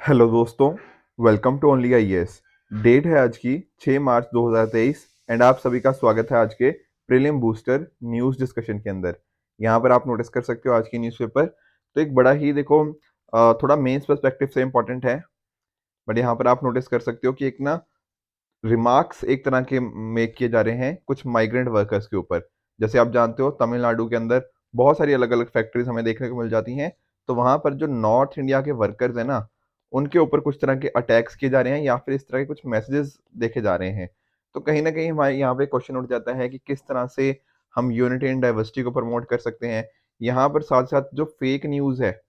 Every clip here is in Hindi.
हेलो दोस्तों, welcome to only IAS. Date है आज की 6 मार्च 2023 एंड आप सभी का स्वागत है आज के प्रीलिम बूस्टर न्यूज़ डिस्कशन के अंदर। यहाँ पर आप नोटिस कर सकते हो आज की न्यूज़पेपर तो एक बड़ा ही देखो थोड़ा मेंस पर्सपेक्टिव से इम्पोर्टेंट है। बट यहाँ पर आप नोटिस कर सकते हो कि एक ना रिमार्क्स एक तरह के मेक किए जा रहे हैं कुछ माइग्रेंट वर्कर्स के ऊपर। जैसे आप जानते हो तमिलनाडु के अंदर बहुत सारी अलग अलग फैक्ट्रीज हमें देखने को मिल जाती हैं। तो वहां पर जो नॉर्थ इंडिया के वर्कर्स हैं ना, उनके ऊपर कुछ तरह के अटैक्स किए जा रहे हैं या फिर इस तरह के कुछ मैसेजेस देखे जा रहे हैं। तो कहीं ना कहीं हमारे यहाँ पे क्वेश्चन उठ जाता है कि किस तरह से हम यूनिटी एंड डाइवर्सिटी को प्रमोट कर सकते हैं। यहाँ पर साथ साथ जो फेक न्यूज़ है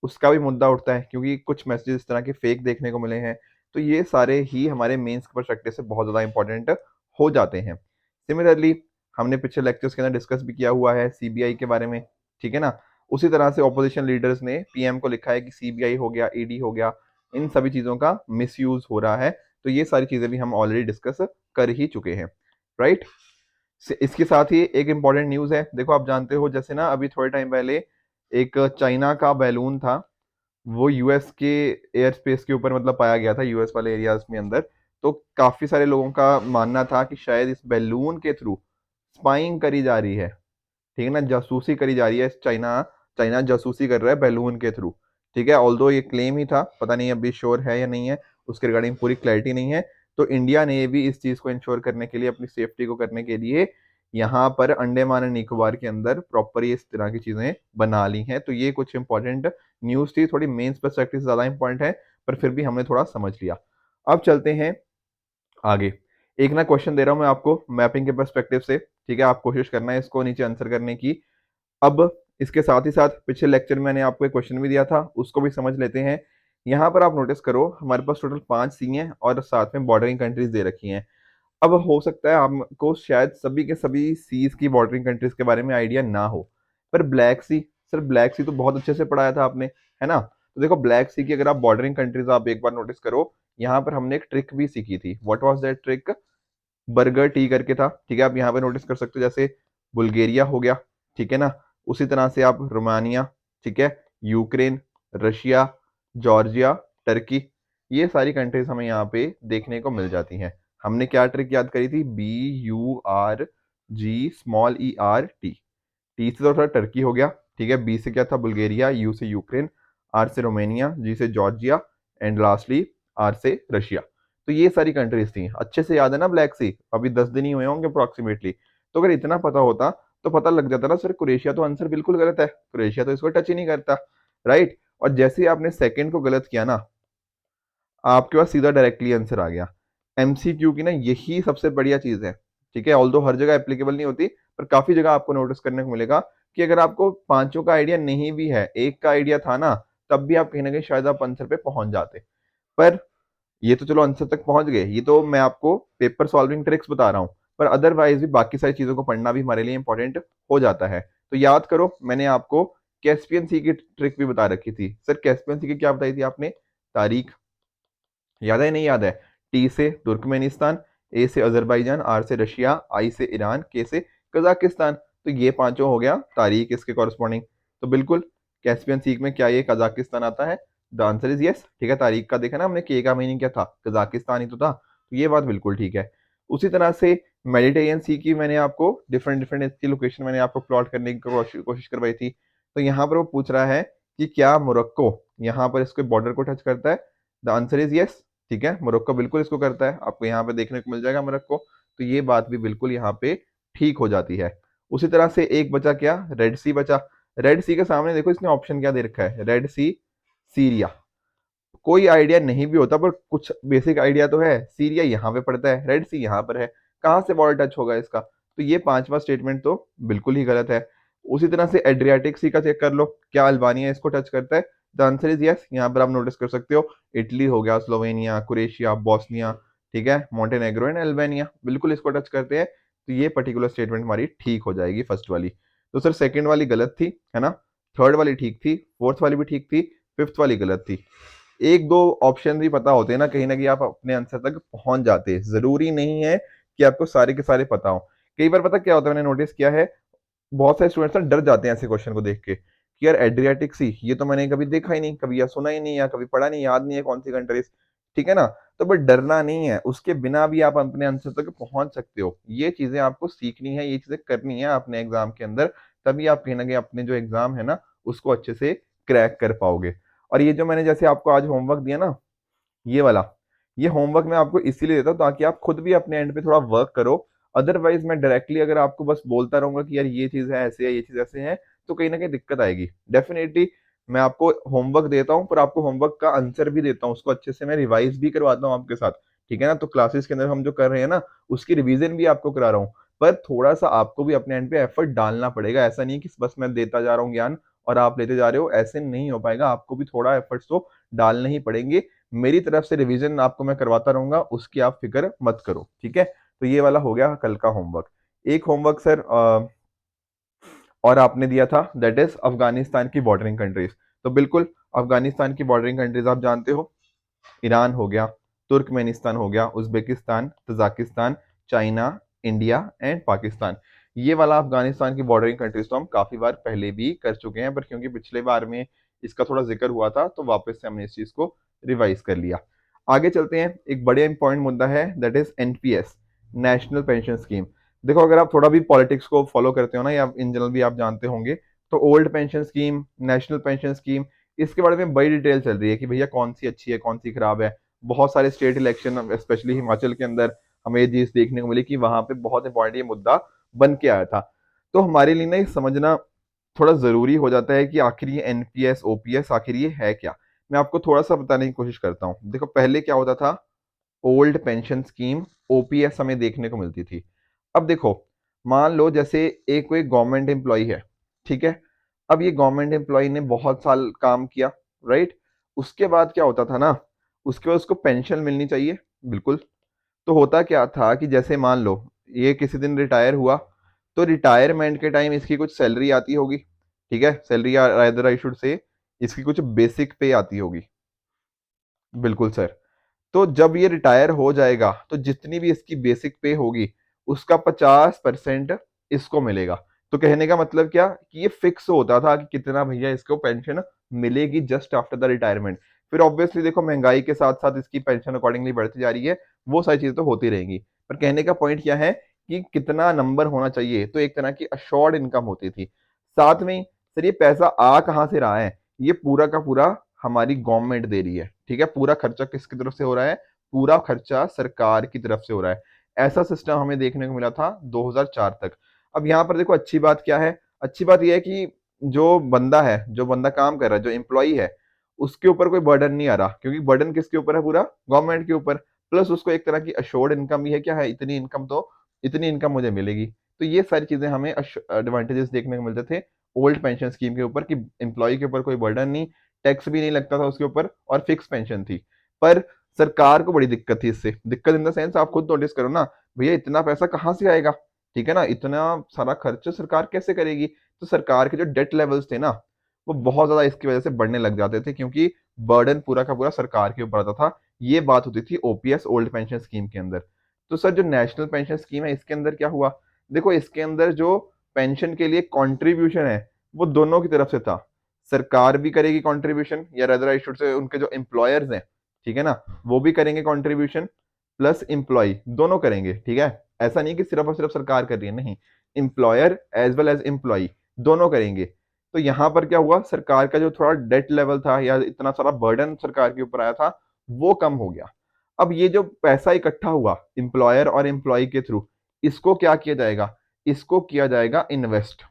उसका भी मुद्दा उठता है, क्योंकि कुछ मैसेजेस इस तरह के फेक देखने को मिले हैं। तो ये सारे ही हमारे मेंस के परस्पेक्टिव से बहुत ज़्यादा इंपॉर्टेंट हो जाते हैं। सिमिलरली हमने पिछले लेक्चर्स के अंदर डिस्कस भी किया हुआ है सीबीआई के बारे में, ठीक है ना। उसी तरह से ऑपोजिशन लीडर्स ने पीएम को लिखा है कि सीबीआई हो गया, ईडी हो गया, इन सभी चीज़ों का मिसयूज हो रहा है। तो ये सारी चीज़ें भी हम ऑलरेडी डिस्कस कर ही चुके हैं, राइट। इसके साथ ही एक इम्पॉर्टेंट न्यूज़ है। देखो आप जानते हो जैसे ना अभी थोड़े टाइम पहले एक चाइना का बैलून था, वो यूएस के एयर स्पेस के ऊपर मतलब पाया गया था, यूएस वाले एरियाज में अंदर। तो काफी सारे लोगों का मानना था कि शायद इस बैलून के थ्रू स्पाइंग करी जा रही है, ठीक है ना, जासूसी करी जा रही है। चाइना चाइना जासूसी कर रहा है बैलून के थ्रू, ठीक है। ऑल्दो ये क्लेम ही था, पता नहीं अभी श्योर है या नहीं है, उसके रिगार्डिंग पूरी क्लैरिटी नहीं है। तो इंडिया ने भी इस चीज को इंश्योर करने के लिए, अपनी सेफ्टी को करने के लिए यहाँ पर अंडमान एंड निकोबार के अंदर प्रॉपर इस तरह की चीजें बना ली हैं। तो ये कुछ इंपॉर्टेंट न्यूज थी, थोड़ी मेंस पर्सपेक्टिव से ज्यादा इंपॉर्टेंट है, पर फिर भी हमने थोड़ा समझ लिया। अब चलते हैं आगे। एक ना क्वेश्चन दे रहा हूं मैं आपको मैपिंग के पर्सपेक्टिव से, ठीक है। आप कोशिश करना है इसको नीचे आंसर करने की। अब इसके साथ ही साथ पिछले लेक्चर में मैंने आपको एक क्वेश्चन भी दिया था, उसको भी समझ लेते हैं। यहाँ पर आप नोटिस करो हमारे पास टोटल 5 सी हैं और साथ में बॉर्डरिंग कंट्रीज दे रखी हैं। अब हो सकता है आपको शायद सभी के सभी सीज की बॉर्डरिंग कंट्रीज के बारे में आइडिया ना हो, पर ब्लैक सी, सर ब्लैक सी तो बहुत अच्छे से पढ़ाया था आपने, है ना। तो देखो ब्लैक सी की अगर आप बॉर्डरिंग कंट्रीज आप एक बार नोटिस करो, यहाँ पर हमने एक ट्रिक भी सीखी थी। What was that trick? Burger T करके था, ठीक है। आप यहाँ पे नोटिस कर सकते हो, जैसे बुल्गारिया हो गया, ठीक है ना। उसी तरह से आप रोमानिया, ठीक है, यूक्रेन, रशिया, जॉर्जिया, टर्की, ये सारी कंट्रीज हमें यहाँ पे देखने को मिल जाती हैं। हमने क्या ट्रिक याद करी थी? BURG, टी से तो थोड़ा टर्की हो गया, ठीक है। बी से क्या था? बुल्गारिया, यू से यूक्रेन, आर से रोमानिया, जी से जॉर्जिया, एंड लास्टली आर से रशिया। तो ये सारी कंट्रीज थी, अच्छे से याद है ना ब्लैक सी? अभी 10 दिन ही हुए होंगे अप्रोक्सीमेटली। तो अगर इतना पता होता तो पता लग जाता ना सर, क्रोएशिया तो आंसर बिल्कुल गलत है, क्रोएशिया तो इसको टच ही नहीं करता, राइट। और जैसे ही आपने सेकंड को गलत किया ना, आपके पास सीधा डायरेक्टली आंसर आ गया। एमसीक्यू की ना यही सबसे बढ़िया चीज है, ठीक है। ऑल्दो हर जगह एप्लीकेबल नहीं होती, पर काफी जगह आपको नोटिस करने को मिलेगा कि अगर आपको पांचों का आइडिया नहीं भी है, एक का आइडिया था ना, तब भी आप कहीं ना कहीं शायद आप आंसर पे पहुंच जाते। पर ये तो चलो आंसर तक पहुंच गए, ये तो मैं आपको पेपर सॉल्विंग ट्रिक्स बता रहा हूँ, पर अदरवाइज भी बाकी सारी चीजों को पढ़ना भी हमारे लिए इंपॉर्टेंट हो जाता है। तो याद करो मैंने आपको कैस्पियन सी की ट्रिक भी बता रखी थी। सर कैस्पियन सी की क्या बताई थी आपने? तारीख याद है नहीं याद है? टी से तुर्कमेनिस्तान, ए से अजरबैजान, आर से रशिया, आई से ईरान, के से कजाकिस्तान। तो ये पांचों हो गया तारीख इसके कॉरस्पॉन्डिंग। तो बिल्कुल कैस्पियन सी में क्या ये कजाकिस्तान आता है? द आंसर इज यस, ठीक है। तारीख का देखा ना हमने, के का मीनिंग क्या था? कजाकिस्तान ही तो था। तो ये बात बिल्कुल ठीक है। उसी तरह से मेडिटेरियन सी की मैंने आपको डिफरेंट डिफरेंट इसकी लोकेशन मैंने आपको प्लॉट करने की कोशिश करवाई थी। तो यहाँ पर वो पूछ रहा है कि क्या मोरक्को यहाँ पर इसके बॉर्डर को टच करता है? द आंसर इज यस, ठीक है। मोरक्को बिल्कुल इसको करता है, आपको यहाँ पे देखने को मिल जाएगा मोरक्को। तो ये बात भी बिल्कुल यहाँ पे ठीक हो जाती है। उसी तरह से एक बचा क्या? रेड सी बचा। रेड सी के सामने देखो इसने ऑप्शन क्या दे रखा है? रेड सी, सीरिया। कोई आइडिया नहीं भी होता पर कुछ बेसिक आइडिया तो है। सीरिया यहाँ पे पड़ता है, रेड सी यहाँ पर है, कहाँ से बॉर्डर टच होगा इसका? तो ये पांचवा स्टेटमेंट तो बिल्कुल ही गलत है। उसी तरह से एड्रियाटिक सी का चेक कर लो, क्या अल्बानिया इसको टच करता है? The answer is yes. यहाँ पर आप नोटिस कर सकते हो इटली हो गया, स्लोवेनिया, क्रोएशिया, बॉस्निया, ठीक है, मोंटेनेग्रो एंड अल्बानिया बिल्कुल इसको टच करते हैं। तो ये पर्टिकुलर स्टेटमेंट हमारी ठीक हो जाएगी फर्स्ट वाली। तो सर सेकंड वाली गलत थी, है ना। थर्ड वाली ठीक थी, फोर्थ वाली भी ठीक थी, फिफ्थ वाली गलत थी। एक दो ऑप्शन भी पता होते हैं ना कहीं आप अपने आंसर तक पहुंच जाते। जरूरी नहीं है कि आपको सारे के सारे पता हो। कई बार पता क्या होता है, मैंने नोटिस किया है बहुत सारे स्टूडेंट्स ना डर जाते हैं ऐसे क्वेश्चन को देख के कि यार एड्रियाटिक सी ये तो मैंने कभी देखा ही नहीं, कभी या सुना ही नहीं या कभी पढ़ा नहीं, याद नहीं है कौन सी कंट्रीज, ठीक है ना। तो बट डरना नहीं है, उसके बिना भी आप अपने आंसर तक पहुंच सकते हो। ये चीजें आपको सीखनी है, ये चीजें करनी है अपने एग्जाम के अंदर, तभी आप कहीं ना कहीं अपने जो एग्जाम है ना उसको अच्छे से क्रैक कर पाओगे। और ये जो मैंने जैसे आपको आज होमवर्क दिया ना, ये वाला, ये होमवर्क मैं आपको इसीलिए देता हूँ ताकि आप खुद भी अपने एंड पे थोड़ा वर्क करो। अदरवाइज मैं डायरेक्टली अगर आपको बस बोलता रहूंगा कि यार ये चीज है ऐसे है, ये चीज ऐसे है, तो कहीं ना कहीं दिक्कत आएगी डेफिनेटली। मैं आपको होमवर्क देता हूँ, पर आपको होमवर्क का आंसर भी देता हूँ, उसको अच्छे से मैं रिवाइज भी करवाता हूँ आपके साथ, ठीक है ना। तो क्लासेस के अंदर हम जो कर रहे हैं ना, उसकी रिवीजन भी आपको करा रहा हूँ। पर थोड़ा सा आपको भी अपने एंड पे एफर्ट डालना पड़ेगा, ऐसा नहीं कि बस मैं देता जा रहा हूँ ज्ञान और आप लेते जा रहे हो, ऐसे नहीं हो पाएगा। आपको भी थोड़ा एफर्ट्स तो डालने ही पड़ेंगे। मेरी तरफ से रिवीजन आपको मैं करवाता रहूंगा, उसकी आप फिक्र मत करो, ठीक है। तो ये वाला हो गया कल का होमवर्क। एक होमवर्क सर और आपने दिया था, दैट इज अफगानिस्तान की बॉर्डरिंग कंट्रीज। तो बिल्कुल, अफगानिस्तान की बॉर्डरिंग कंट्रीज आप जानते हो, ईरान हो गया, तुर्कमेनिस्तान हो गया, Uzbekistan, Tajikistan, China, India and Pakistan. ये वाला अफगानिस्तान की बॉर्डरिंग कंट्रीज तो हम काफी बार पहले भी कर चुके हैं, पर क्योंकि पिछले बार में इसका थोड़ा जिक्र हुआ था तो वापस से हमने इस चीज को रिवाइज कर लिया। आगे चलते हैं, एक बड़े इंपॉर्टेंट मुद्दा है, that is NPS, national pension scheme. देखो, अगर आप थोड़ा भी पॉलिटिक्स को फॉलो करते हो ना, या इन जनरल भी आप जानते होंगे, तो old pension scheme, national pension scheme, इसके बारे में बड़ी डिटेल चल रही है कि भैया कौन सी अच्छी है कौन सी खराब है। बहुत सारे स्टेट इलेक्शन, स्पेशली हिमाचल के अंदर हमें ये चीज देखने को मिली कि वहां पे बहुत इंपॉर्टेंट ये मुद्दा बन के आया था। तो हमारे लिए ना ये समझना थोड़ा जरूरी हो जाता है कि आखिर ये एनपीएस ओपीएस आखिर ये है क्या। मैं आपको थोड़ा सा बताने की कोशिश करता हूँ। देखो, पहले क्या होता था, ओल्ड पेंशन स्कीम, ओपीएस हमें देखने को मिलती थी। अब देखो, मान लो जैसे एक कोई गवर्नमेंट एम्प्लॉय है, ठीक है। अब ये गवर्नमेंट एम्प्लॉय ने बहुत साल काम किया, राइट। उसके बाद क्या होता था ना, उसके बाद उसको पेंशन मिलनी चाहिए, बिल्कुल। तो होता क्या था कि जैसे मान लो ये किसी दिन रिटायर हुआ, तो रिटायरमेंट के टाइम इसकी कुछ सैलरी आती होगी, ठीक है। Salary, rather I should say, इसकी कुछ बेसिक पे आती होगी, बिल्कुल सर। तो जब ये रिटायर हो जाएगा तो जितनी भी इसकी बेसिक पे होगी, उसका 50% इसको मिलेगा। तो कहने का मतलब क्या कि ये फिक्स होता था कि कितना भैया इसको पेंशन मिलेगी जस्ट आफ्टर द रिटायरमेंट। फिर ऑब्वियसली देखो, महंगाई के साथ साथ इसकी पेंशन अकॉर्डिंगली बढ़ती जा रही है, वो सारी चीजें तो होती रहेंगी। पर कहने का पॉइंट क्या है कि कितना नंबर होना चाहिए, तो एक तरह की अश्योर्ड इनकम होती थी। साथ में सर ये पैसा आ कहाँ से रहा है, ये पूरा का पूरा हमारी गवर्नमेंट दे रही है, ठीक है। पूरा खर्चा किसकी तरफ से हो रहा है, पूरा खर्चा सरकार की तरफ से हो रहा है। ऐसा सिस्टम हमें देखने को मिला था 2004 तक। अब यहाँ पर देखो, अच्छी बात क्या है, अच्छी बात यह है कि जो बंदा है, जो बंदा काम कर रहा है, जो एम्प्लॉई है, उसके ऊपर कोई बर्डन नहीं आ रहा, क्योंकि बर्डन किसके ऊपर है, पूरा गवर्नमेंट के ऊपर। प्लस उसको एक तरह की अश्योर्ड इनकम भी है, क्या है, इतनी इनकम तो इतनी इनकम मुझे मिलेगी। तो ये सारी चीजें हमें एडवांटेजेस देखने को मिलते थे ओल्ड पेंशन स्कीम के ऊपर, कि एम्प्लॉय के ऊपर कोई बर्डन नहीं, टैक्स भी नहीं लगता था उसके ऊपर, और फिक्स पेंशन थी। पर सरकार को बड़ी दिक्कत थी इससे, दिक्कत इन द सेंस, आप खुद नोटिस करो ना, भैया इतना पैसा कहाँ से आएगा, ठीक है ना, इतना सारा खर्च सरकार कैसे करेगी। तो सरकार के जो डेट लेवल्स थे ना, वो बहुत ज्यादा इसकी वजह से बढ़ने लग जाते थे, क्योंकि बर्डन पूरा का पूरा सरकार के ऊपर आता था। ये बात होती थी ओपीएस, ओल्ड पेंशन स्कीम के अंदर। तो सर जो नेशनल पेंशन स्कीम है, इसके अंदर क्या हुआ, देखो इसके अंदर जो पेंशन के लिए कॉन्ट्रीब्यूशन है, वो दोनों की तरफ से था। सरकार भी करेगी कंट्रीब्यूशन, या रदर आई शुड से उनके जो एम्प्लॉयर्स हैं, ठीक है ना, वो भी करेंगे कंट्रीब्यूशन, प्लस एम्प्लॉय दोनों करेंगे, ठीक है। ऐसा नहीं कि सिर्फ और सिर्फ सरकार कर रही है, नहीं, employer as well as employee दोनों करेंगे। तो यहाँ पर क्या हुआ, सरकार का जो थोड़ा डेट लेवल था, या इतना सारा बर्डन सरकार के ऊपर आया था, वो कम हो गया। अब ये जो पैसा इकट्ठा हुआ एम्प्लॉयर और एम्प्लॉय के थ्रू, इसको क्या किया जाएगा, इसको किया जाएगा इन्वेस्ट,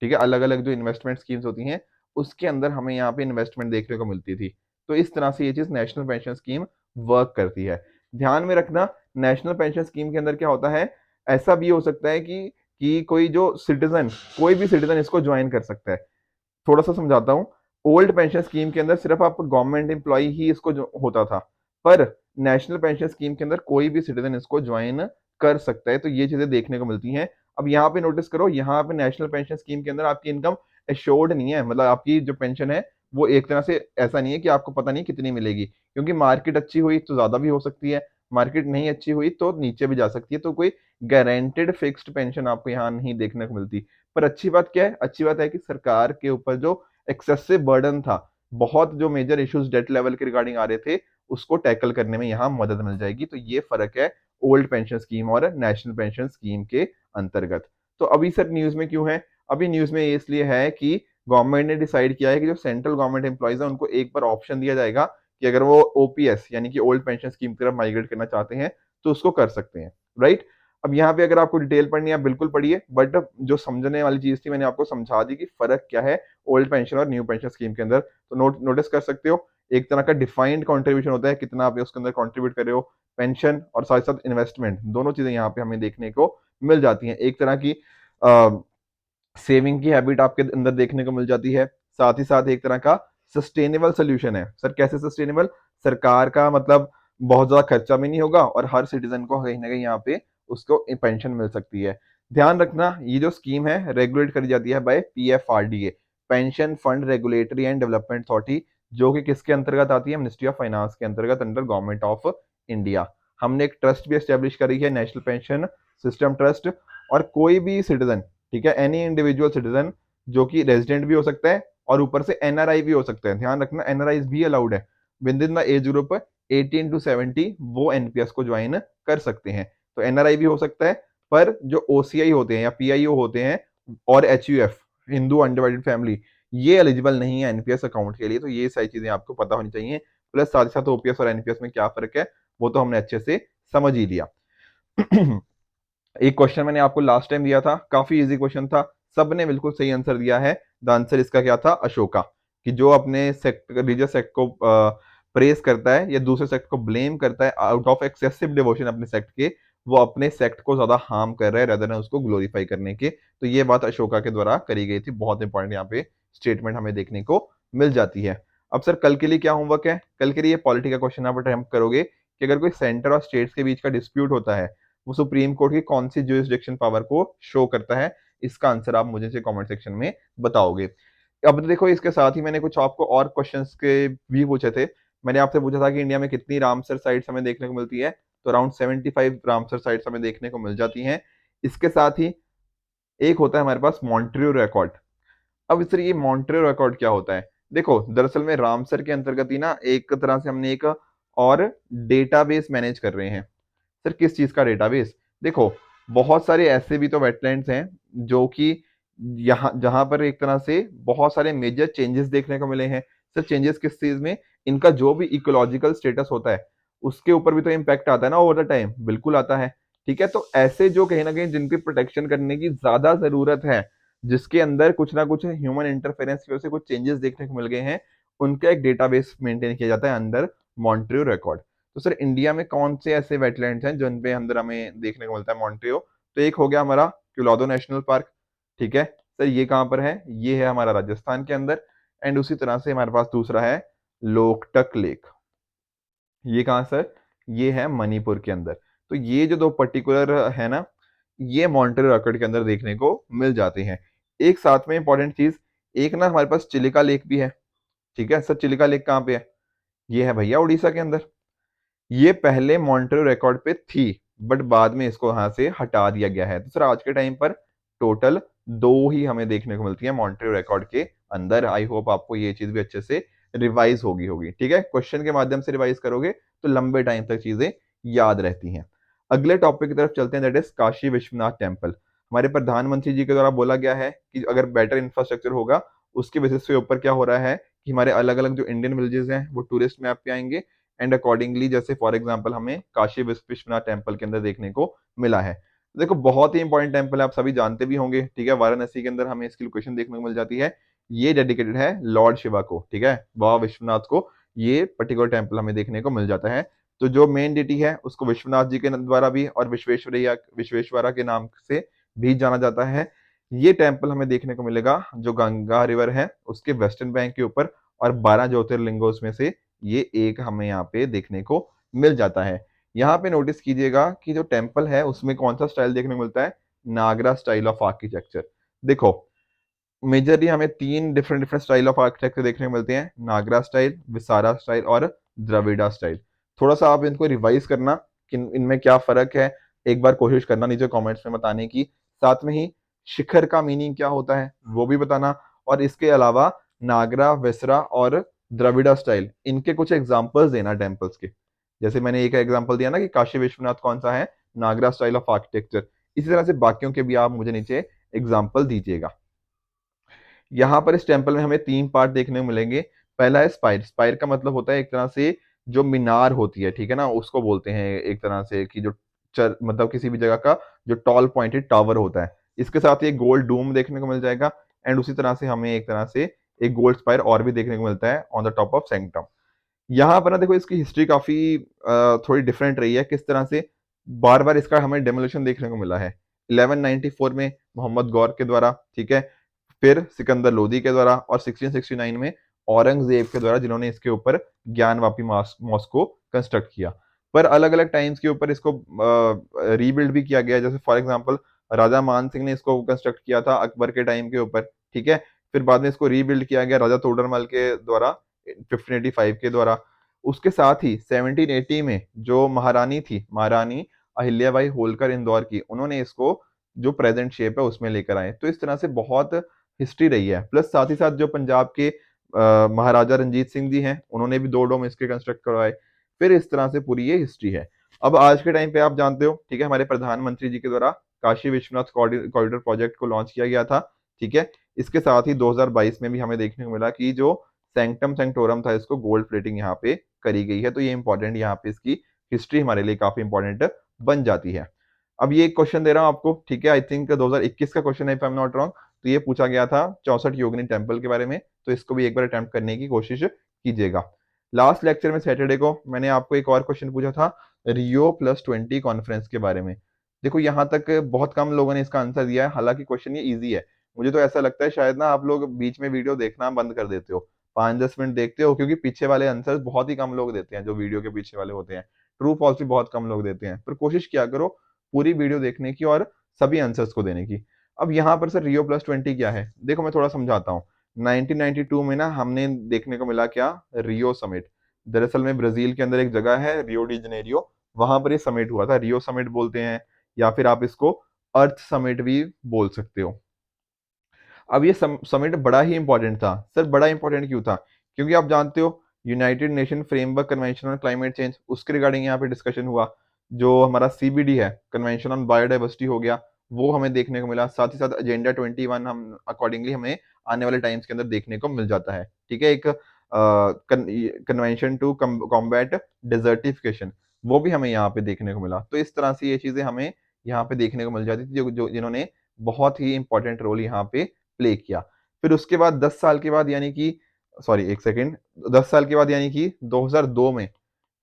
ठीक है। अलग अलग जो इन्वेस्टमेंट स्कीम्स होती हैं, उसके अंदर हमें यहाँ पे इन्वेस्टमेंट देखने को मिलती थी। तो इस तरह से ये चीज नेशनल पेंशन स्कीम वर्क करती है। ध्यान में रखना, नेशनल पेंशन स्कीम के अंदर क्या होता है, ऐसा भी हो सकता है कि कोई जो सिटीजन, कोई भी सिटीजन इसको ज्वाइन कर सकता है। थोड़ा सा समझाता हूँ। ओल्ड पेंशन स्कीम के अंदर सिर्फ आप गवर्नमेंट एम्प्लॉय ही इसको जो होता था, पर नेशनल पेंशन स्कीम के अंदर कोई भी सिटीजन इसको ज्वाइन कर सकता है। तो ये चीजें देखने को मिलती हैं। अब यहाँ पे नोटिस करो, यहाँ पे नेशनल पेंशन स्कीम के अंदर आपकी इनकम एश्योर्ड नहीं है, मतलब आपकी जो पेंशन है वो एक तरह से ऐसा नहीं है कि आपको पता नहीं कितनी मिलेगी, क्योंकि मार्केट अच्छी हुई तो ज्यादा भी हो सकती है, मार्केट नहीं अच्छी हुई तो नीचे भी जा सकती है। तो कोई गारंटेड फिक्स्ड पेंशन आपको यहाँ नहीं देखने को मिलती। पर अच्छी बात क्या है, अच्छी बात है कि सरकार के ऊपर जो एक्सेसिव बर्डन था, बहुत जो मेजर इश्यूज डेट लेवल के रिगार्डिंग आ रहे थे उसको टैकल करने में यहाँ मदद मिल जाएगी। तो ये फर्क है ओल्ड पेंशन स्कीम और नेशनल पेंशन स्कीम के अंतर्गत। तो अभी सर न्यूज में क्यों है? अभी न्यूज में ये इसलिए है कि गवर्नमेंट ने डिसाइड किया है कि जो सेंट्रल गवर्नमेंट एम्प्लॉइज है उनको एक बार ऑप्शन दिया जाएगा कि अगर वो ओपीएस यानी कि ओल्ड पेंशन स्कीम की तरफ माइग्रेट करना चाहते हैं तो उसको कर सकते हैं, राइट। अब यहाँ पे अगर आपको डिटेल पढ़नी है बिल्कुल पढ़िए, बट जो समझने वाली चीज थी मैंने आपको समझा दी कि फर्क क्या है ओल्ड पेंशन और न्यू पेंशन स्कीम के अंदर। तो नोटिस कर सकते हो एक तरह का डिफाइंड कंट्रीब्यूशन होता है, कितना आप उसके अंदर कंट्रीब्यूट कर रहे हो, पेंशन और साथ साथ इन्वेस्टमेंट, दोनों चीजें यहाँ पे हमें देखने को मिल जाती हैं। एक तरह की सेविंग की हैबिट आपके अंदर देखने को मिल जाती है, साथ ही साथ एक तरह का सस्टेनेबल सोल्यूशन है। सर कैसे सस्टेनेबल? सरकार का मतलब बहुत ज्यादा खर्चा भी नहीं होगा और हर सिटीजन को कहीं ना कहीं यहाँ पे उसको पेंशन मिल सकती है। ध्यान रखना ये जो स्कीम है रेगुलेट करी जाती है by PFRDA, pension fund regulatory and development authority, जो कि किसके अंतर्गत आती है? मिनिस्ट्री ऑफ फाइनेंस के अंतर्गत अंडर गवर्नमेंट ऑफ इंडिया। हमने एक ट्रस्ट भी एस्टेब्लिश करी है, नेशनल पेंशन सिस्टम ट्रस्ट। और कोई भी सिटीजन, ठीक है, एनी इंडिविजुअल सिटीजन जो कि रेजिडेंट भी हो सकता है और ऊपर से एनआरआई भी हो सकता है, ध्यान रखना एनआरआई भी अलाउड है, within the age group 18 to 70 वो एनपीएस को ज्वाइन कर सकते हैं। तो एनआरआई भी हो सकता है, पर जो ओसीआई होते हैं या पीआईओ होते हैं और एचयूएफ हिंदू अनडिवाइडेड फैमिली, ये एलिजिबल नहीं है एनपीएस अकाउंट के लिए। तो ये सारी चीजें आपको पता होनी चाहिए। प्लस साथ ही साथ ओपीएस और एनपीएस में क्या फर्क है वो तो हमने अच्छे से समझ ही लिया। एक क्वेश्चन मैंने आपको लास्ट टाइम दिया था, काफी इजी क्वेश्चन था, सबने बिल्कुल सही आंसर दिया है। द आंसर इसका क्या था? अशोका। कि जो अपने सेक्ट रिलीजियस सेक्ट को प्रेस करता है या दूसरे सेक्ट को ब्लेम करता है आउट ऑफ एक्सेसिव डिवोशन अपने सेक्ट के, वो अपने सेक्ट को ज्यादा हार्म कर रहा है रेदर देन उसको ग्लोरीफाई करने के। तो ये बात अशोका के द्वारा करी गई थी। बहुत इंपॉर्टेंट यहाँ पे स्टेटमेंट हमें देखने को मिल जाती है। अब सर कल के लिए क्या होमवर्क है? कल के लिए पॉलिटी का क्वेश्चन आप अटेम्प्ट करोगे कि अगर कोई सेंटर और स्टेट्स के बीच का डिस्प्यूट होता है वो सुप्रीम कोर्ट की कौन सी ज्यूरिसडिक्शन पावर को शो करता है? इसका आंसर आप मुझे कमेंट सेक्शन में बताओगे। अब देखो इसके साथ ही मैंने कुछ आपको और क्वेश्चंस के भी पूछे थे। मैंने आपसे पूछा था कि इंडिया में कितनी रामसर साइट्स हमें देखने को मिलती है, तो अराउंड 75 रामसर साइट्स हमें देखने को मिल जाती हैं। इसके साथ ही एक होता है हमारे पास मॉन्ट्रियो रिकॉर्ड। अब इस तरह ये मॉन्ट्रियो रिकॉर्ड क्या होता है? देखो दरअसल में रामसर के अंतर्गत ही ना एक तरह से हमने एक और डेटाबेस मैनेज कर रहे हैं। सर किस चीज का डेटाबेस? देखो बहुत सारे ऐसे भी तो वेटलैंड्स हैं जो कि यहाँ जहां पर एक तरह से बहुत सारे मेजर चेंजेस देखने को मिले हैं। सर चेंजेस किस चीज में? इनका जो भी इकोलॉजिकल स्टेटस होता है उसके ऊपर भी तो इम्पैक्ट आता है ना ओवर द टाइम, बिल्कुल आता है। ठीक है, तो ऐसे जो कहीं ना कहीं जिनकी प्रोटेक्शन करने की ज्यादा जरूरत है, जिसके अंदर कुछ ना कुछ ह्यूमन इंटरफेरेंस की वजह से कुछ चेंजेस देखने को मिल गए हैं, उनका एक डेटाबेस मेंटेन किया जाता है अंदर मॉन्ट्रियो रिकॉर्ड। तो सर इंडिया में कौन से ऐसे वेटलैंड्स हैं जिन पे अंदर हमें देखने को मिलता है मॉन्ट्रियो? तो एक हो गया हमारा क्योलादो नेशनल पार्क। ठीक है सर, ये कहाँ पर है? ये है हमारा राजस्थान के अंदर। एंड उसी तरह से हमारे पास दूसरा है लोकटक लेक। ये कहाँ सर? ये है मणिपुर के अंदर। तो ये जो दो पर्टिकुलर है ना, ये मॉन्ट्रियो रिकॉर्ड के अंदर देखने को मिल जाते हैं। एक साथ में इंपॉर्टेंट चीज, एक ना हमारे पास चिलिका लेक भी है। ठीक है सर, चिलिका लेक कहाँ पे है? ये है भैया उड़ीसा के अंदर। ये पहले मॉन्ट्रियो रिकॉर्ड पे थी, बट बाद में इसको यहाँ से हटा दिया गया है। तो सर आज के टाइम पर टोटल दो ही हमें देखने को मिलती है मॉन्ट्रियो रिकॉर्ड के अंदर। आई होप आपको ये चीज भी अच्छे से रिवाइज होगी। ठीक है, क्वेश्चन के माध्यम से रिवाइज करोगे तो लंबे टाइम तक चीजें याद रहती हैं। अगले टॉपिक की तरफ चलते हैं, that is Kashi Vishwanath temple. हमारे प्रधानमंत्री जी के द्वारा बोला गया है कि अगर बेटर इंफ्रास्ट्रक्चर होगा उसके बेसिस पे ऊपर क्या हो रहा है कि हमारे अलग अलग जो इंडियन विलेजेस हैं वो टूरिस्ट मैप पे आएंगे। एंड अकॉर्डिंगली जैसे फॉर एग्जांपल हमें काशी विश्वनाथ टेम्पल के अंदर देखने को मिला है। देखो बहुत ही इंपॉर्टेंट टेम्पल है, आप सभी जानते भी होंगे। ठीक है, वाराणसी के अंदर हमें इसकी लोकेशन देखने को मिल जाती है। ये डेडिकेटेड है लॉर्ड शिवा को, ठीक है, बाबा विश्वनाथ को। ये पर्टिकुलर टेम्पल हमें देखने को मिल जाता है। तो जो मेन डिटी है उसको विश्वनाथ जी के द्वारा भी और विश्वेश्वरा के नाम से भी जाना जाता है। ये टेम्पल हमें देखने को मिलेगा जो गंगा रिवर है उसके वेस्टर्न बैंक के ऊपर, और 12 ज्योतिर्लिंगों में से ये एक हमें यहाँ पे देखने को मिल जाता है। यहाँ पे नोटिस कीजिएगा कि जो टेम्पल है उसमें कौन सा स्टाइल देखने को मिलता है? नागरा स्टाइल ऑफ आर्किटेक्चर। देखो मेजरली हमें तीन different different style of architecture देखने को मिलते हैं, नागरा स्टाइल, विसारा स्टाइल और द्रविड़ा स्टाइल। थोड़ा सा आप इनको रिवाइज करना कि इनमें क्या फर्क है, एक बार कोशिश करना नीचे कमेंट्स में बताने की। साथ में ही शिखर का मीनिंग क्या होता है वो भी बताना। और इसके अलावा नागरा, वेसरा और द्रविड़ा स्टाइल, इनके कुछ एग्जांपल्स देना टेम्पल्स के। जैसे मैंने एक एग्जांपल दिया ना कि काशी विश्वनाथ कौन सा है, नागरा स्टाइल ऑफ आर्किटेक्चर, इसी तरह से बाकियों के भी आप मुझे नीचे एग्जांपल दीजिएगा। यहाँ पर इस टेम्पल में हमें 3 पार्ट देखने को मिलेंगे। पहला है स्पायर। स्पायर का मतलब होता है एक तरह से जो मीनार होती है, ठीक है ना, उसको बोलते हैं एक तरह से कि जो मतलब किसी भी जगह का जो टॉल पॉइंटेड टावर होता है। इसके साथ ही एक गोल्ड डूम देखने को मिल जाएगा, एंड उसी तरह से हमें एक तरह से एक गोल्ड स्पायर और भी देखने को मिलता है on the top of sanctum. यहाँ पर ना देखो इसकी हिस्ट्री काफी थोड़ी डिफरेंट रही है, किस तरह से बार बार इसका हमें डेमोलिशन देखने को मिला है। 1194 में मोहम्मद गौर के द्वारा, ठीक है, फिर सिकंदर लोदी के द्वारा, और 1669 में औरंगजेब के द्वारा, जिन्होंने इसके ऊपर ज्ञानवापी मॉस्क को कंस्ट्रक्ट किया। पर अलग अलग टाइम्स के ऊपर इसको रीबिल्ड भी किया गया। जैसे फॉर एग्जांपल राजा मान सिंह ने इसको कंस्ट्रक्ट किया था अकबर के टाइम के ऊपर, ठीक है। फिर बाद में इसको रीबिल्ड किया गया राजा तोडरमल के द्वारा 1585 के द्वारा। उसके साथ ही 1780 में जो महारानी थी, महारानी अहिल्याबाई होलकर इंदौर की, उन्होंने इसको जो प्रेजेंट शेप है उसमें लेकर आए। तो इस तरह से बहुत हिस्ट्री रही है। प्लस साथ ही साथ जो पंजाब के महाराजा रंजीत सिंह जी हैं, उन्होंने भी 2 डोम इसके कंस्ट्रक्ट करवाए। फिर इस तरह से पूरी ये हिस्ट्री है। अब आज के टाइम पे आप जानते हो, ठीक है, हमारे प्रधानमंत्री जी के द्वारा काशी विश्वनाथ कॉरिडोर प्रोजेक्ट को लॉन्च किया गया था, ठीक है। इसके साथ ही 2022 में भी हमें देखने को मिला कि जो सैंक्टम सेंक्टोरम था, इसको गोल्ड प्लेटिंग यहाँ पे करी गई है। तो ये इंपॉर्टेंट, यहाँ पे इसकी हिस्ट्री हमारे लिए काफी इंपॉर्टेंट बन जाती है। अब ये एक क्वेश्चन दे रहा हूँ आपको, ठीक है, आई थिंक 2021 का क्वेश्चन है if I am not wrong. तो ये पूछा गया था 64 योगिनी टेम्पल के बारे में, तो इसको भी एक बार अटेम्प्ट करने की कोशिश कीजिएगा। लास्ट लेक्चर में सैटरडे को मैंने आपको एक और क्वेश्चन पूछा था रियो +20 कॉन्फ्रेंस के बारे में। देखो यहाँ तक बहुत कम लोगों ने इसका आंसर दिया है, हालांकि क्वेश्चन ये इजी है। मुझे तो ऐसा लगता है शायद ना आप लोग बीच में वीडियो देखना बंद कर देते हो, 5-10 मिनट देखते हो, क्योंकि पीछे वाले आंसर बहुत ही कम लोग देते हैं, जो वीडियो के पीछे वाले होते हैं। ट्रू फॉल्स भी बहुत कम लोग देते हैं, पर कोशिश किया करो पूरी वीडियो देखने की और सभी आंसर्स को देने की। अब यहाँ पर सर रियो +20 क्या है, देखो मैं थोड़ा समझाता हूँ। 1992 में ना हमने देखने को मिला क्या, रियो समिट। दरअसल में ब्राजील के अंदर एक जगह है रियो डी जनेरियो, वहां पर ये समिट हुआ था। रियो समिट बोलते हैं, या फिर आप इसको अर्थ समिट भी बोल सकते हो। अब ये समिट बड़ा ही इंपॉर्टेंट था। सर बड़ा इंपॉर्टेंट क्यों था, क्योंकि आप जानते हो United nation framework convention on climate change, उसके रिगार्डिंग यहाँ पे डिस्कशन हुआ। जो हमारा सीबीडी है, कन्वेंशन ऑन बायोडाइवर्सिटी हो गया, वो हमें देखने को मिला। साथ ही साथ एजेंडा 21 हम अकॉर्डिंगली हमें आने वाले टाइम्स के अंदर देखने को मिल जाता है, ठीक है। एक कन्वेंशन टू कॉम्बैट डिजर्टिफिकेशन, वो भी हमें यहाँ पे देखने को मिला। तो इस तरह से ये चीजें हमें यहाँ पे देखने को मिल जाती थी, जो जिन्होंने बहुत ही इंपॉर्टेंट रोल यहाँ पे प्ले किया। फिर उसके बाद 10 साल के बाद, यानी कि सॉरी एक सेकेंड, 10 साल के बाद यानी कि 2002 में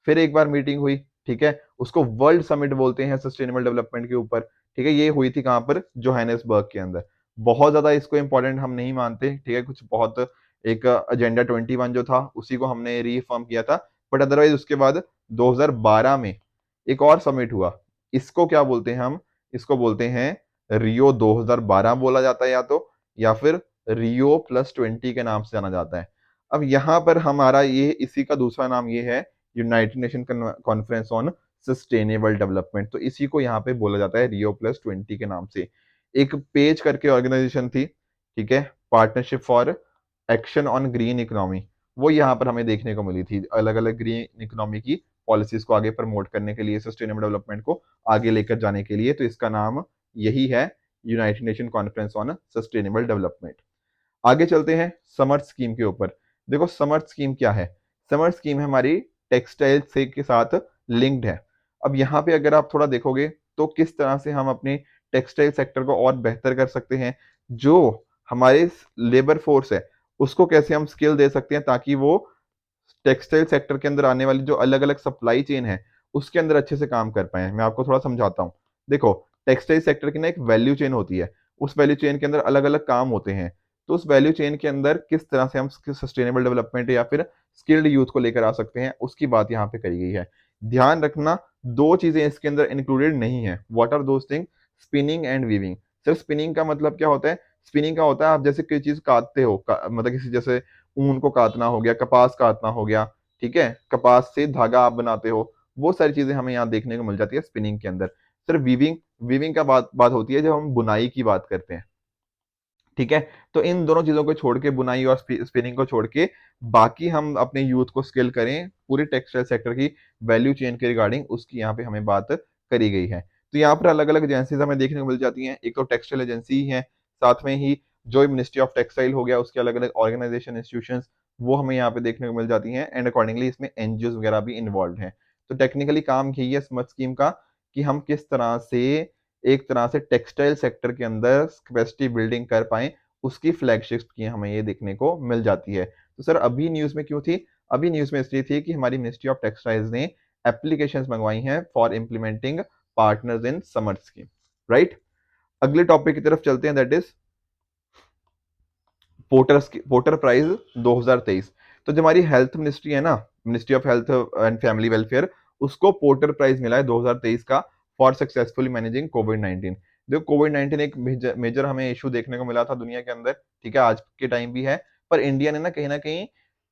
फिर एक बार मीटिंग हुई, ठीक है। उसको वर्ल्ड समिट बोलते हैं सस्टेनेबल डेवलपमेंट के ऊपर, ठीक है। ये हुई थी कहाँ पर, जोहानिसबर्ग के अंदर। बहुत ज्यादा इसको इंपॉर्टेंट हम नहीं मानते, ठीक है, कुछ बहुत एक एजेंडा 21 जो था उसी को हमने रीफॉर्म किया था। बट अदरवाइज उसके बाद 2012 में एक और समिट हुआ। इसको क्या बोलते हैं हम, इसको बोलते हैं रियो 2012 बोला जाता है, या फिर रियो +20 के नाम से जाना जाता है। अब यहाँ पर हमारा ये इसी का दूसरा नाम ये है United nation conference on sustainable development. तो इसी को यहाँ पे बोला जाता है रियो +20 के नाम से। एक पेज करके ऑर्गेनाइजेशन थी, ठीक है, partnership for action on green economy, वो यहाँ पर हमें देखने को मिली थी। अलग अलग ग्रीन इकोनॉमी की पॉलिसीज को आगे प्रमोट करने के लिए, सस्टेनेबल डेवलपमेंट को आगे लेकर जाने के लिए। तो इसका नाम यही है, United nation conference on sustainable development. आगे चलते हैं समर स्कीम के ऊपर। देखो समर स्कीम क्या है, समर स्कीम हमारी टेक्सटाइल से के साथ लिंक्ड है। अब यहाँ पे अगर आप थोड़ा देखोगे तो किस तरह से हम अपने टेक्सटाइल सेक्टर को और बेहतर कर सकते हैं, जो हमारे लेबर फोर्स है उसको कैसे हम स्किल दे सकते हैं, ताकि वो टेक्सटाइल सेक्टर के अंदर आने वाली जो अलग अलग सप्लाई चेन है उसके अंदर अच्छे से काम कर पाए। मैं आपको थोड़ा समझाता हूँ। देखो टेक्सटाइल सेक्टर की ना एक वैल्यू चेन होती है, उस वैल्यू चेन के अंदर अलग अलग काम होते हैं। तो उस वैल्यू चेन के अंदर किस तरह से हम सस्टेनेबल डेवलपमेंट या फिर स्किल्ड यूथ को लेकर आ सकते हैं, उसकी बात यहाँ पे करी गई है। ध्यान रखना, 2 चीजें इसके अंदर इंक्लूडेड नहीं है। What are those thing, spinning and weaving. सिर्फ स्पिनिंग का मतलब क्या होता है, स्पिनिंग का होता है आप जैसे कोई चीज काटते हो, मतलब किसी जैसे ऊन को काटना हो गया, कपास काटना हो गया, ठीक है, कपास से धागा आप बनाते हो, वो सारी चीजें हमें यहाँ देखने को मिल जाती है स्पिनिंग के अंदर। सिर्फ वीविंग, वीविंग का बात बात होती है जब हम बुनाई की बात करते हैं, ठीक है। तो इन दोनों चीजों को छोड़ के, बुनाई और स्पिनिंग को छोड़ के, बाकी हम अपने यूथ को स्किल करें पूरे टेक्सटाइल सेक्टर की वैल्यू चेन के रिगार्डिंग, उसकी यहाँ पे हमें बात करी गई है। तो यहाँ पर अलग अलग एजेंसीज हमें देखने को मिल जाती हैं। एक तो टेक्सटाइल एजेंसी ही है, साथ में ही जो मिनिस्ट्री ऑफ टेक्सटाइल हो गया, उसके अलग अलग ऑर्गेनाइजेशन इंस्टीट्यूशन, वो हमें यहाँ पे देखने को मिल जाती हैं। एंड अकॉर्डिंगली इसमें एनजीओ वगैरह भी इन्वॉल्व हैं। तो टेक्निकली काम यही है स्मथ स्कीम का, कि हम किस तरह से एक तरह से टेक्सटाइल सेक्टर के अंदर कैपेसिटी बिल्डिंग कर पाए, उसकी फ्लैगशिप की हमें ये देखने को मिल जाती है। तो सर अभी न्यूज में क्यों थी? अभी न्यूज में इसलिए थी कि हमारी मिनिस्ट्री ऑफ टेक्सटाइल्स ने एप्लीकेशंस मंगवाई हैं for implementing partners in summer scheme, right. अगले टॉपिक की तरफ चलते हैं, दैट इज पोर्टर प्राइज 2023। तो जो हमारी हेल्थ मिनिस्ट्री है ना, ministry of Health and Family welfare, उसको पोर्टर प्राइज मिला है 2023 का फॉर सक्सेसफुली मैनेजिंग कोविड 19। देखो कोविड 19 एक मेजर हमें इशू देखने को मिला था दुनिया के अंदर, ठीक है, आज के टाइम भी है, पर इंडिया ने ना कहीं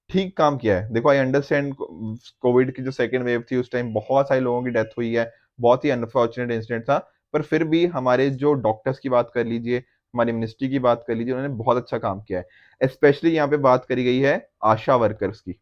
ठीक काम किया है। देखो आई अंडरस्टैंड कोविड की जो सेकेंड वेव थी, उस टाइम बहुत सारे लोगों की डेथ हुई है, बहुत ही अनफॉर्चुनेट इंसिडेंट था, पर फिर भी हमारे जो डॉक्टर्स की बात कर लीजिए, हमारी मिनिस्ट्री की बात कर लीजिए, उन्होंने बहुत अच्छा काम किया है। स्पेशली यहाँ पे बात करी गई है आशा वर्कर्स की,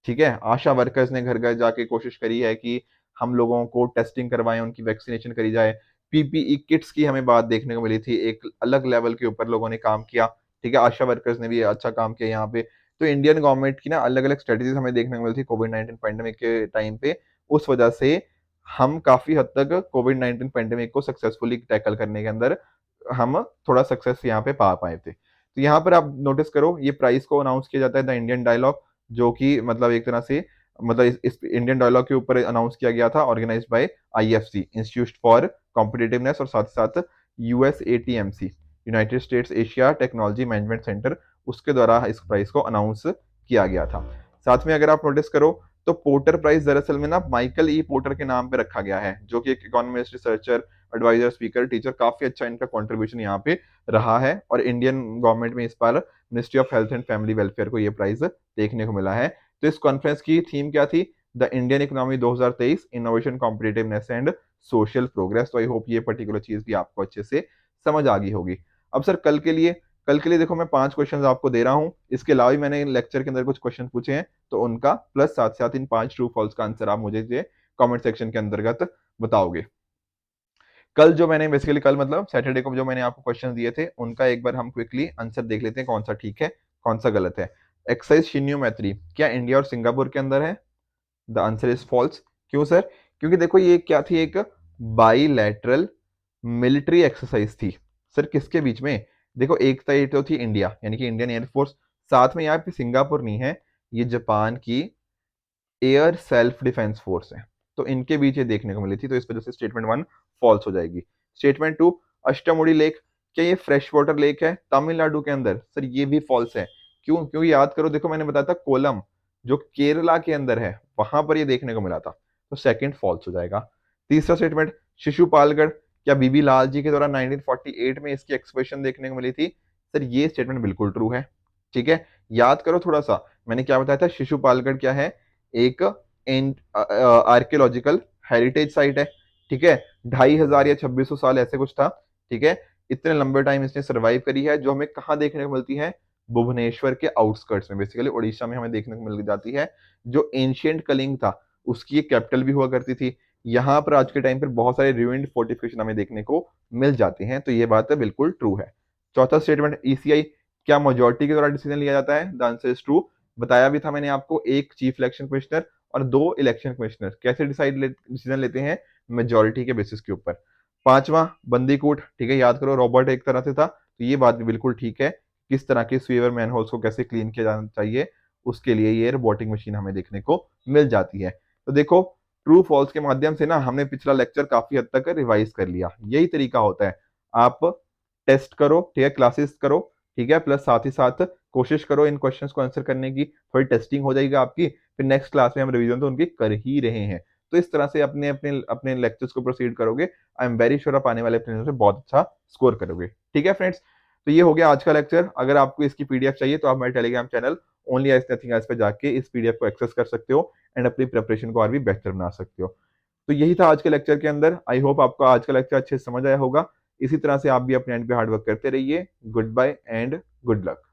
ठीक है। आशा वर्कर्स ने घर घर जाके कोशिश करी है कि हम लोगों को टेस्टिंग करवाएं, उनकी वैक्सीनेशन करी जाए। पीपीई किट्स की हमें बात देखने को मिली थी, एक अलग लेवल के ऊपर लोगों ने काम किया, ठीक है। आशा वर्कर्स ने भी अच्छा काम किया यहाँ पे। तो इंडियन गवर्नमेंट की ना अलग अलग स्ट्रेटेजीज हमें देखने को मिली थी कोविड 19 पैंडेमिक के टाइम पे। उस वजह से हम काफी हद तक कोविड 19 पैंडेमिक को सक्सेसफुली टैकल करने के अंदर हम थोड़ा सक्सेस यहाँ पे पा पाए थे। तो यहाँ पर आप नोटिस करो, ये प्राइस को अनाउंस किया जाता है द इंडियन डायलॉग, जो कि मतलब एक तरह से मतलब इस इंडियन डायलॉग के ऊपर अनाउंस किया गया था, organised by IFC, Institute for Competitiveness, और साथ ही साथ USATMC, United States Asia Technology Management Centre, उसके द्वारा इस प्राइस को अनाउंस किया गया था। साथ में अगर आप नोटिस करो तो पोर्टर प्राइज दरअसल में ना माइकल ई पोर्टर के नाम पे रखा गया है, जो कि एक economist, researcher, adviser, speaker, teacher, काफी अच्छा इनका कंट्रीब्यूशन यहाँ पे रहा है। और इंडियन गवर्नमेंट में इस बार Ministry of Health and Family Welfare को ये प्राइज देखने को मिला है। तो इस कॉन्फ्रेंस की थीम क्या थी? The Indian economy 2023, innovation, competitiveness and social progress. तो आई होप ये पर्टिकुलर चीज भी आपको अच्छे से समझ आ गई होगी। अब सर कल के लिए देखो मैं 5 क्वेश्चंस आपको दे रहा हूं, इसके अलावा भी मैंने लेक्चर के अंदर कुछ क्वेश्चन पूछे हैं, तो उनका प्लस साथ साथ इन 5 ट्रू फॉल्स का आंसर आप मुझे कमेंट सेक्शन के अंतर्गत बताओगे। कल जो मैंने बेसिकली कल मतलब सैटरडे को जो मैंने आपको क्वेश्चन दिए थे, उनका एक बार हम क्विकली आंसर देख लेते हैं, कौन सा ठीक है कौन सा गलत है। एक्सरसाइज शिन्योमेट्री क्या इंडिया और सिंगापुर के अंदर है? The answer is false. क्यों सर? क्योंकि देखो ये क्या थी, एक बाईलैटरल मिलिट्री एक्सरसाइज थी। सर किसके बीच में? देखो एक तो थी इंडिया, यानी कि इंडियन एयरफोर्स, साथ में यहाँ पे सिंगापुर नहीं है, ये जापान की एयर सेल्फ डिफेंस फोर्स है। तो इनके बीच ये देखने को मिली थी, तो इस वजह से स्टेटमेंट 1 फॉल्स हो जाएगी। स्टेटमेंट 2, अष्टमुडी लेक क्या ये फ्रेश वाटर लेक है तमिलनाडु के अंदर? सर ये भी फॉल्स है। क्यों? क्योंकि याद करो, देखो मैंने बताया था कोलम जो केरला के अंदर है, वहां पर ये देखने को मिला था, तो सेकंड फॉल्स हो जाएगा। तीसरा स्टेटमेंट, शिशुपालगढ़ क्या बीबी लाल जी के द्वारा 1948 में इसकी एक्सप्रेशन देखने को मिली थी? सर ये स्टेटमेंट बिल्कुल ट्रू है, ठीक है। याद करो थोड़ा सा, मैंने क्या बताया था, शिशुपालगढ़ क्या है, एक आर्कियोलॉजिकल हेरिटेज साइट है, ठीक है। 2500 या 2600 साल ऐसे कुछ था, ठीक है। इतने लंबे टाइम इसने सरवाइव करी है, जो हमें कहाँ देखने को मिलती है? भुवनेश्वर के आउटस्कर्ट्स में, बेसिकली उड़ीसा में हमें देखने को मिल जाती है। जो एंशियंट कलिंग था, उसकी एक कैपिटल भी हुआ करती थी। यहाँ पर आज के टाइम पर बहुत सारे ruined फोर्टिफिकेशन हमें देखने को मिल जाती हैं, तो ये बात है बिल्कुल ट्रू है। चौथा स्टेटमेंट, ईसीआई क्या मेजोरिटी के द्वारा डिसीजन लिया जाता है? The answer is true. बताया भी था मैंने आपको, एक चीफ इलेक्शन कमिश्नर और 2 इलेक्शन कमिश्नर कैसे डिसीजन लेते हैं? मेजोरिटी के बेसिस के ऊपर। पांचवा, बंदीकूट, ठीक है, याद करो रॉबर्ट एक तरह से था, तो ये बात भी बिल्कुल ठीक है। किस तरह के स्वीवर मैनहोल्स को कैसे क्लीन किया जाना चाहिए, उसके लिए ये रोबोटिक मशीन हमें देखने को मिल जाती है। तो देखो ट्रू फॉल्स के माध्यम से ना हमने पिछला लेक्चर काफी हद तक रिवाइज कर लिया। यही तरीका होता है, आप टेस्ट करो, ठीक है, क्लासेस करो, ठीक है, प्लस साथ ही साथ कोशिश करो इन क्वेश्चंस को आंसर करने की, थोड़ी टेस्टिंग हो जाएगी आपकी, फिर नेक्स्ट क्लास में हम रिवीजन तो उनकी कर ही रहे हैं। तो इस तरह से अपने अपने अपने लेक्चर्स को प्रोसीड करोगे, आई एम वेरी श्योर आप आने वाले अपने से बहुत अच्छा स्कोर करोगे, ठीक है फ्रेंड्स। तो ये हो गया आज का लेक्चर। अगर आपको इसकी पीडीएफ चाहिए तो आप मेरे Telegram channel only IAS nothing else पे जाके इस पीडीएफ को एक्सेस कर सकते हो एंड अपनी प्रिपरेशन को और भी बेहतर बना सकते हो। तो यही था आज के लेक्चर के अंदर। आई होप आपको आज का लेक्चर अच्छे से समझ आया होगा। इसी तरह से आप भी अपने एंड पे हार्ड वर्क करते रहिए। Good bye and good luck.